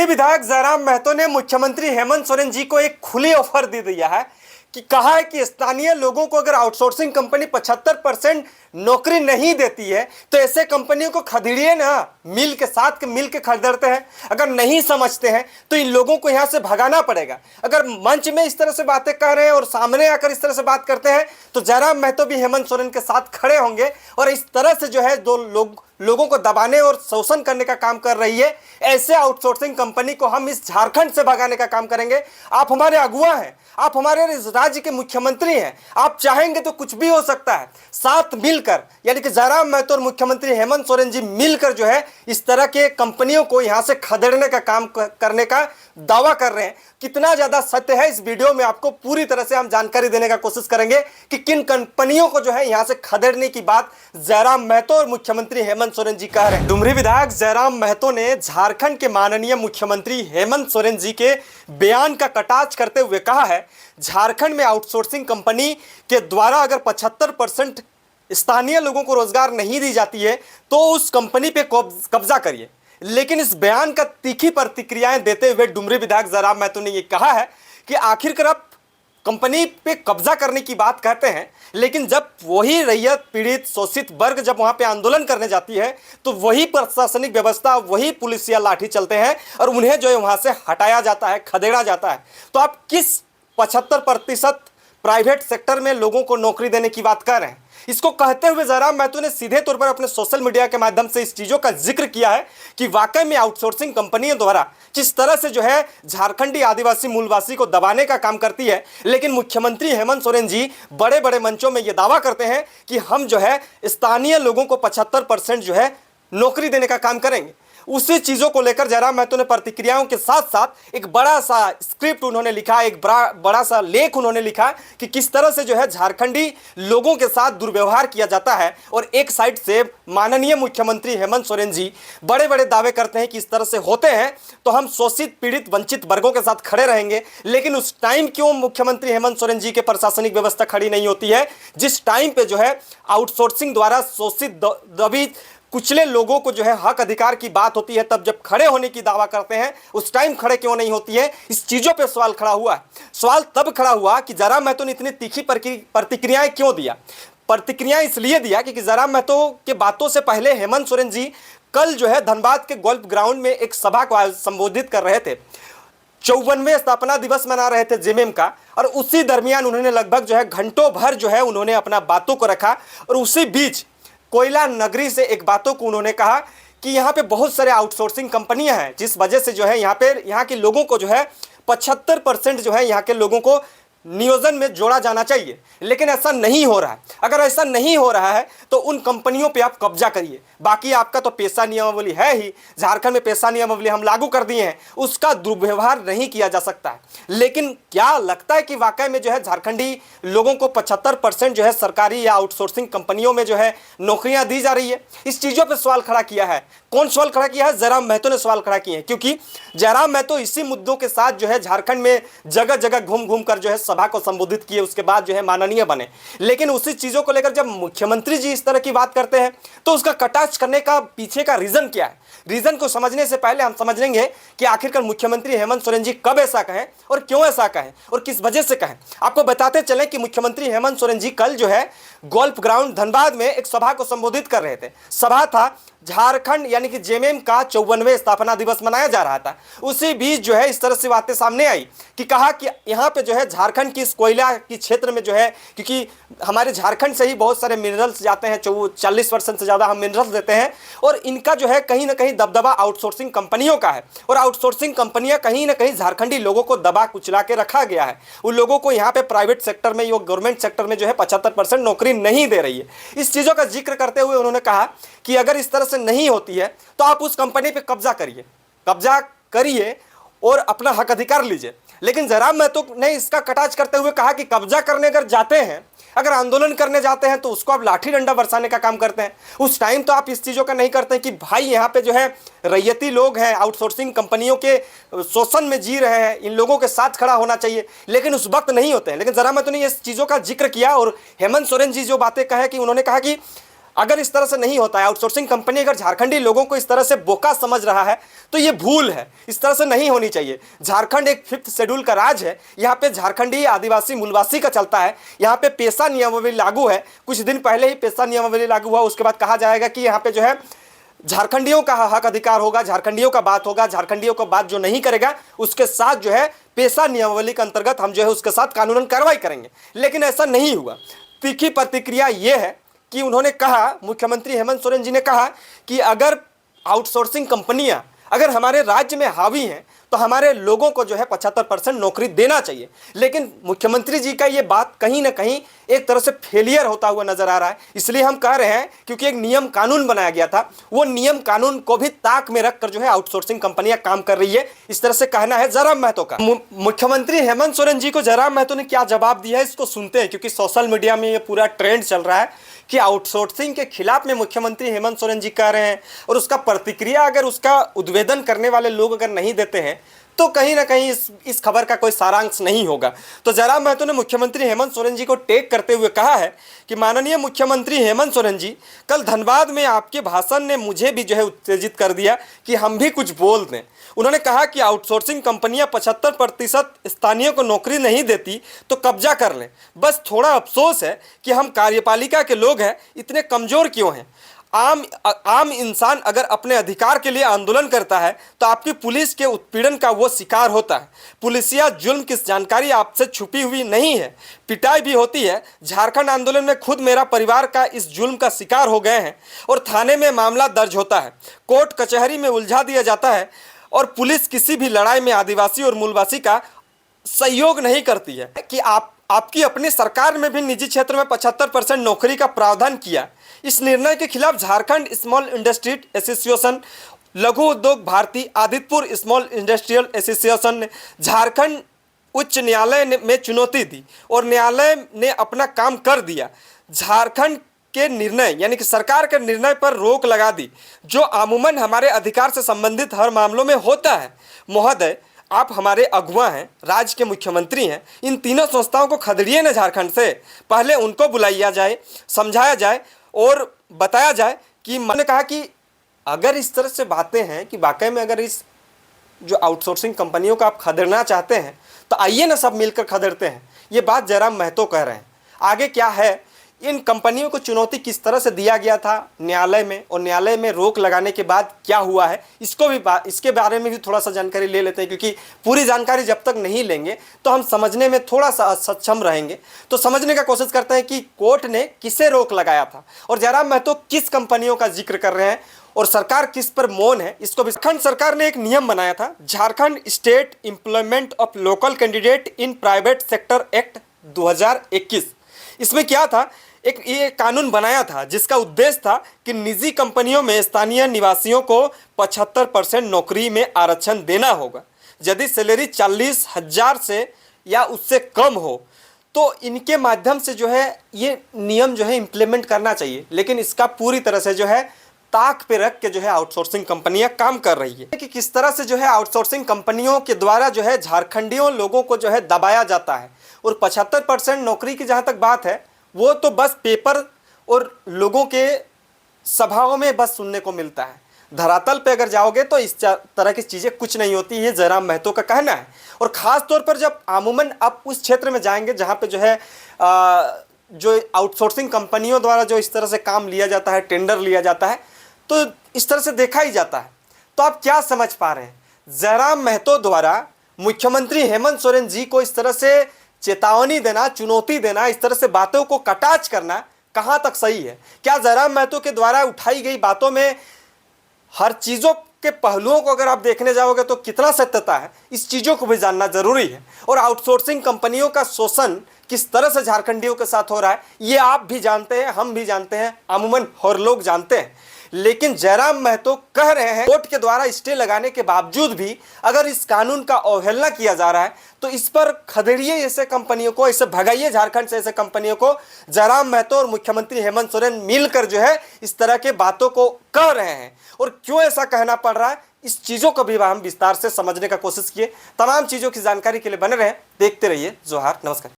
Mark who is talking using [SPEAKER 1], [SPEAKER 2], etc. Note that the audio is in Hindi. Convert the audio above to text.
[SPEAKER 1] डुमरी विधायक जयराम महतो ने मुख्यमंत्री हेमंत सोरेन जी को एक खुली ऑफर दे दिया है कि कहा है कि स्थानीय लोगों को अगर आउटसोर्सिंग कंपनी 75% नौकरी नहीं देती है तो ऐसे कंपनियों को खदेड़िए ना, मिल के साथ के मिल के खदेड़ते हैं। अगर नहीं समझते हैं तो इन लोगों को यहां से भगाना पड़ेगा। अगर मंच में इस तरह से बातें कह रहे हैं और सामने आकर इस तरह से बात करते हैं तो जयराम महतो भी हेमंत सोरेन के साथ खड़े होंगे और इस तरह से जो है लोगों को दबाने और शोषण करने का काम कर रही है। ऐसे आउटसोर्सिंग कंपनी को हम इस झारखंड से भगाने का काम करेंगे। आप हमारे अगुआ हैं, आप हमारे इस राज्य के मुख्यमंत्री हैं, आप चाहेंगे तो कुछ भी हो सकता है। साथ मिलकर यानी कि जयराम महतो और मुख्यमंत्री हेमंत सोरेन जी मिलकर जो है इस तरह के कंपनियों को यहां से खदेड़ने का काम करने का दावा कर रहे हैं। कितना ज्यादा सत्य है इस वीडियो में आपको पूरी तरह से हम जानकारी देने का कोशिश करेंगे कि किन कंपनियों को जो है यहां से खदेड़ने की बात जयराम महतो और मुख्यमंत्री हेमंत सोरेन जी कह रहे हैं। डुमरी विधायक जयराम महतो ने झारखंड के माननीय मुख्यमंत्री हेमंत सोरेन जी के बयान का कटाक्ष करते हुए कहा है, झारखंड में आउटसोर्सिंग कंपनी के द्वारा अगर 75% स्थानीय लोगों को रोजगार नहीं दी जाती है तो उस कंपनी पे कब्जा करिए। लेकिन इस बयान का तीखी प्रतिक्रियाएं देते हुए डुमरी विधायक जयराम महतो ने यह कहा है कि आखिरकार आप कंपनी पे कब्जा करने की बात कहते हैं, लेकिन जब वही रैयत पीड़ित शोषित वर्ग जब वहां पे आंदोलन करने जाती है तो वही प्रशासनिक व्यवस्था, वही पुलिस या लाठी चलते हैं और उन्हें जो है वहां से हटाया जाता है, खदेड़ा जाता है। तो आप किस 75% प्राइवेट सेक्टर में लोगों को नौकरी देने की बात कर रहे हैं? इसको कहते हुए जयराम महतो ने सीधे तौर पर अपने सोशल मीडिया के माध्यम से इस चीजों का जिक्र किया है कि वाकई में आउटसोर्सिंग कंपनियों द्वारा जिस तरह से जो है झारखंडी आदिवासी मूलवासी को दबाने का काम करती है, लेकिन मुख्यमंत्री हेमंत सोरेन जी बड़े बड़े मंचों में यह दावा करते हैं कि हम जो है स्थानीय लोगों को 75% जो है नौकरी देने का काम करेंगे। उसी चीजों को लेकर जयराम महतो ने प्रतिक्रियाओं के साथ साथ एक बड़ा सा स्क्रिप्ट उन्होंने लिखा, एक बड़ा सा लेख उन्होंने लिखा कि किस तरह से जो है झारखंडी लोगों के साथ दुर्व्यवहार किया जाता है। और एक साइड से माननीय मुख्यमंत्री हेमंत सोरेन जी बड़े बड़े दावे करते हैं कि इस तरह से होते हैं तो हम शोषित पीड़ित वंचित वर्गों के साथ खड़े रहेंगे। लेकिन उस टाइम क्यों मुख्यमंत्री हेमंत सोरेन जी के प्रशासनिक व्यवस्था खड़ी नहीं होती है जिस टाइम पे जो है आउटसोर्सिंग द्वारा शोषित दबित कुचले लोगों को जो है हक अधिकार की बात होती है, तब जब खड़े होने की दावा करते हैं उस टाइम खड़े क्यों नहीं होती है? इस चीजों पे सवाल खड़ा हुआ है। सवाल तब खड़ा हुआ कि जयराम महतो ने इतनी तीखी प्रतिक्रियाएं क्यों दिया। प्रतिक्रियाएं इसलिए दिया कि जयराम महतो के बातों से पहले हेमंत सोरेन जी कल जो है धनबाद के गोल्फ ग्राउंड में एक सभा को संबोधित कर रहे थे। 54वें स्थापना दिवस मना रहे थे जेएमएम का, और उसी दरमियान उन्होंने लगभग जो है घंटों भर जो है उन्होंने अपना बातों को रखा। और उसी बीच कोयला नगरी से एक बातों को उन्होंने कहा कि यहाँ पे बहुत सारे आउटसोर्सिंग कंपनियां हैं जिस वजह से जो है यहाँ के लोगों को जो है 75% जो है यहाँ के लोगों को नियोजन में जोड़ा जाना चाहिए। लेकिन ऐसा नहीं हो रहा है। अगर ऐसा नहीं हो रहा है तो उन कंपनियों पे आप कब्जा करिए। बाकी आपका तो पेशा नियमावली है ही, झारखंड में पेशा नियमावली हम लागू कर दिए हैं, उसका दुर्व्यवहार नहीं किया जा सकता है। लेकिन क्या लगता है कि वाकई में जो है झारखंडी लोगों को 75% जो है सरकारी या आउटसोर्सिंग कंपनियों में जो है नौकरियां दी जा रही है? इस चीज़ों पर सवाल खड़ा किया है। कौन सवाल खड़ा किया है? जयराम महतो ने सवाल खड़ा किए हैं, क्योंकि जयराम महतो इसी मुद्दों के साथ जो है झारखंड में जगह जगह घूम घूम कर जो है सभा को संबोधित किए, उसके बाद जो है माननीय बने। लेकिन उसी चीजों को लेकर जब मुख्यमंत्री जी इस तरह की बात करते हैं तो उसका कटाक्ष करने का पीछे का रीजन क्या है? रीजन को समझने से पहले हम समझ लेंगे कि आखिरकार मुख्यमंत्री हेमंत सोरेन जी कब ऐसा कहें और क्यों ऐसा कहें और किस वजह से कहें। आपको बताते चलें कि मुख्यमंत्री हेमंत सोरेन जी कल जो है गोल्फ ग्राउंड धनबाद में एक सभा को संबोधित कर रहे थे। सभा था झारखंड यानी कि जेएमएम का 54वें स्थापना दिवस मनाया जा रहा था। उसी बीच जो है इस तरह से बातें सामने आई कि कहा कि यहाँ पे जो है झारखंड की इस कोयला की क्षेत्र में जो है, क्योंकि हमारे झारखंड से ही बहुत सारे मिनरल्स जाते हैं, 40% से ज़्यादा हम मिनरल्स देते हैं, और इनका जो है कहीं ना कहीं दबदबा आउटसोर्सिंग कंपनियों का है। और आउटसोर्सिंग कंपनियां कहीं ना कहीं झारखंडी लोगों को दबा कुचला के रखा गया है। उन लोगों को यहाँ पे प्राइवेट सेक्टर में या गवर्नमेंट सेक्टर में जो है 75% नौकरी नहीं दे रही है। इस चीज़ों का जिक्र करते हुए उन्होंने कहा कि अगर इस तरह से नहीं होती है तो आप उस कंपनी पे कब्जा करिए और अपना हक अधिकार लीजिए। लेकिन जयराम महतो ने इसका कटाक्ष करते हुए कहा कि कब्जा करने अगर जाते हैं, अगर आंदोलन करने जाते हैं तो उसको आप लाठी डंडा बरसाने का काम करते हैं। उस टाइम तो आप इस चीज़ों का नहीं करते हैं कि भाई यहाँ पे जो है रैयती लोग हैं, आउटसोर्सिंग कंपनियों के शोषण में जी रहे हैं, इन लोगों के साथ खड़ा होना चाहिए। लेकिन उस वक्त नहीं होते हैं। लेकिन जयराम महतो ने इस चीज़ों का जिक्र किया और हेमंत सोरेन जी जो बातें कहे कि उन्होंने कहा कि अगर इस तरह से नहीं होता है, आउटसोर्सिंग कंपनी अगर झारखंडी लोगों को इस तरह से बोका समझ रहा है तो ये भूल है, इस तरह से नहीं होनी चाहिए। झारखंड एक 5th शेड्यूल का राज्य है, यहाँ पे झारखंडी आदिवासी मूलवासी का चलता है, यहाँ पे पेशा नियमावली लागू है। कुछ दिन पहले ही पेशा नियमावली लागू हुआ, उसके बाद कहा जाएगा कि यहाँ पे जो है झारखंडियों का हक अधिकार होगा, झारखंडियों का बात होगा, झारखंडियों का बात जो नहीं करेगा उसके साथ जो है पेशा नियमावली के अंतर्गत हम जो है उसके साथ कानूनन कार्रवाई करेंगे। लेकिन ऐसा नहीं हुआ। तीखी प्रतिक्रिया ये है कि उन्होंने कहा, मुख्यमंत्री हेमंत सोरेन जी ने कहा कि अगर आउटसोर्सिंग कंपनियां अगर हमारे राज्य में हावी हैं तो हमारे लोगों को जो है 75% नौकरी देना चाहिए। लेकिन मुख्यमंत्री जी का ये बात कहीं ना कहीं एक तरह से फेलियर होता हुआ नजर आ रहा है। इसलिए हम कह रहे हैं क्योंकि एक नियम कानून बनाया गया था, वो नियम कानून को भी ताक में रखकर जो है आउटसोर्सिंग कंपनियां काम कर रही है, इस तरह से कहना है जयराम महतो का। मुख्यमंत्री हेमंत सोरेन जी को जयराम महतो ने क्या जवाब दिया है इसको सुनते हैं, क्योंकि सोशल मीडिया में ये पूरा ट्रेंड चल रहा है कि आउटसोर्सिंग के खिलाफ में मुख्यमंत्री हेमंत सोरेन जी कह रहे हैं, और उसका प्रतिक्रिया अगर उसका उद्भेदन करने वाले लोग अगर नहीं देते हैं तो कहीं ना कहीं इस खबर का कोई सारांश नहीं होगा। तो जयराम महतो ने मुख्यमंत्री हेमंत सोरेन जी को टेक करते हुए कहा है कि माननीय मुख्यमंत्री हेमंत सोरेन जी, कल धनबाद में आपके भाषण ने मुझे भी जो है उत्तेजित कर दिया कि हम भी कुछ बोल दें। उन्होंने कहा कि आउटसोर्सिंग कंपनियां 75% स्थानीय को नौकरी नहीं देती तो कब्जा कर लें। बस थोड़ा अफसोस है कि हम कार्यपालिका के लोग हैं, इतने कमज़ोर क्यों हैं। आम इंसान अगर अपने अधिकार के लिए आंदोलन करता है तो आपकी पुलिस के उत्पीड़न का वो शिकार होता है। पुलिसिया जुल्म की जानकारी आपसे छुपी हुई नहीं है, पिटाई भी होती है। झारखंड आंदोलन में खुद मेरा परिवार का इस जुल्म का शिकार हो गए हैं और थाने में मामला दर्ज होता है, कोर्ट कचहरी में उलझा दिया जाता है, और पुलिस किसी भी लड़ाई में आदिवासी और मूलवासी का सहयोग नहीं करती है। कि आपकी अपनी सरकार में भी निजी क्षेत्र में 75% नौकरी का प्रावधान किया। इस निर्णय के खिलाफ Jharkhand small industry association, Laghu Udyog Bharati, Adityapur small industrial association ने झारखंड उच्च न्यायालय में चुनौती दी और न्यायालय ने अपना काम कर दिया। झारखंड के निर्णय यानी कि सरकार के निर्णय पर रोक लगा दी, जो अमूमन हमारे अधिकार से संबंधित हर मामलों में होता है। महोदय, आप हमारे अगुआ हैं, राज्य के मुख्यमंत्री हैं, इन तीनों संस्थाओं को खदेड़िए न झारखंड से। पहले उनको बुलाया जाए, समझाया जाए और बताया जाए कि मैंने कहा कि अगर इस तरह से बातें हैं कि वाकई में अगर इस जो आउटसोर्सिंग कंपनियों को आप खदेड़ना चाहते हैं तो आइए ना सब मिलकर खदेड़ते हैं। ये बात जयराम महतो कह रहे हैं। आगे क्या है, इन कंपनियों को चुनौती किस तरह से दिया गया था न्यायालय में, और न्यायालय में रोक लगाने के बाद क्या हुआ है, इसके बारे में भी थोड़ा सा जानकारी ले लेते हैं, क्योंकि पूरी जानकारी जब तक नहीं लेंगे तो हम समझने में थोड़ा सा असक्षम रहेंगे। तो समझने का कोशिश करते हैं कि कोर्ट ने किसे रोक लगाया था और जयराम महतो किस कंपनियों का जिक्र कर रहे हैं और सरकार किस पर मौन है, इसको भी। झारखंड सरकार ने एक नियम बनाया था, Jharkhand state employment of local candidate in private sector act 2021। इसमें क्या था, ये कानून बनाया था जिसका उद्देश्य था कि निजी कंपनियों में स्थानीय निवासियों को 75% नौकरी में आरक्षण देना होगा। यदि सैलरी 40,000 से या उससे कम हो तो इनके माध्यम से जो है ये नियम जो है इम्प्लीमेंट करना चाहिए। लेकिन इसका पूरी तरह से जो है ताक पे रख के जो है आउटसोर्सिंग कंपनियां काम कर रही है कि किस तरह से जो है आउटसोर्सिंग कंपनियों के द्वारा जो है झारखंडियों लोगों को जो है दबाया जाता है। और 75% नौकरी की जहाँ तक बात है वो तो बस पेपर और लोगों के सभाओं में बस सुनने को मिलता है। धरातल पे अगर जाओगे तो इस तरह की चीज़ें कुछ नहीं होती है, जयराम महतो का कहना है। और ख़ास तौर पर जब अमूमन आप उस क्षेत्र में जाएंगे जहाँ पे जो है जो आउटसोर्सिंग कंपनियों द्वारा जो इस तरह से काम लिया जाता है, टेंडर लिया जाता है, तो इस तरह से देखा ही जाता है। तो आप क्या समझ पा रहे हैं, जयराम महतो द्वारा मुख्यमंत्री हेमंत सोरेन जी को इस तरह से चेतावनी देना, चुनौती देना, इस तरह से बातों को कटाक्ष करना कहाँ तक सही है? क्या जयराम महतो के द्वारा उठाई गई बातों में हर चीज़ों के पहलुओं को अगर आप देखने जाओगे तो कितना सत्यता है, इस चीज़ों को भी जानना जरूरी है। और आउटसोर्सिंग कंपनियों का शोषण किस तरह से झारखंडियों के साथ हो रहा है ये आप भी जानते हैं, हम भी जानते हैं, अमूमन हर लोग जानते हैं। लेकिन जयराम महतो कह रहे हैं कोर्ट के द्वारा स्टे लगाने के बावजूद भी अगर इस कानून का अवहेलना किया जा रहा है तो इस पर खदेड़िए ऐसे कंपनियों को, इसे भगाइए झारखंड से ऐसे कंपनियों को। जयराम महतो और मुख्यमंत्री हेमंत सोरेन मिलकर जो है इस तरह के बातों को कह रहे हैं। और क्यों ऐसा कहना पड़ रहा है, इस चीज़ों को भी हम विस्तार से समझने का कोशिश किए। तमाम चीज़ों की जानकारी के लिए बने रहें, देखते रहिए जोहार, नमस्कार।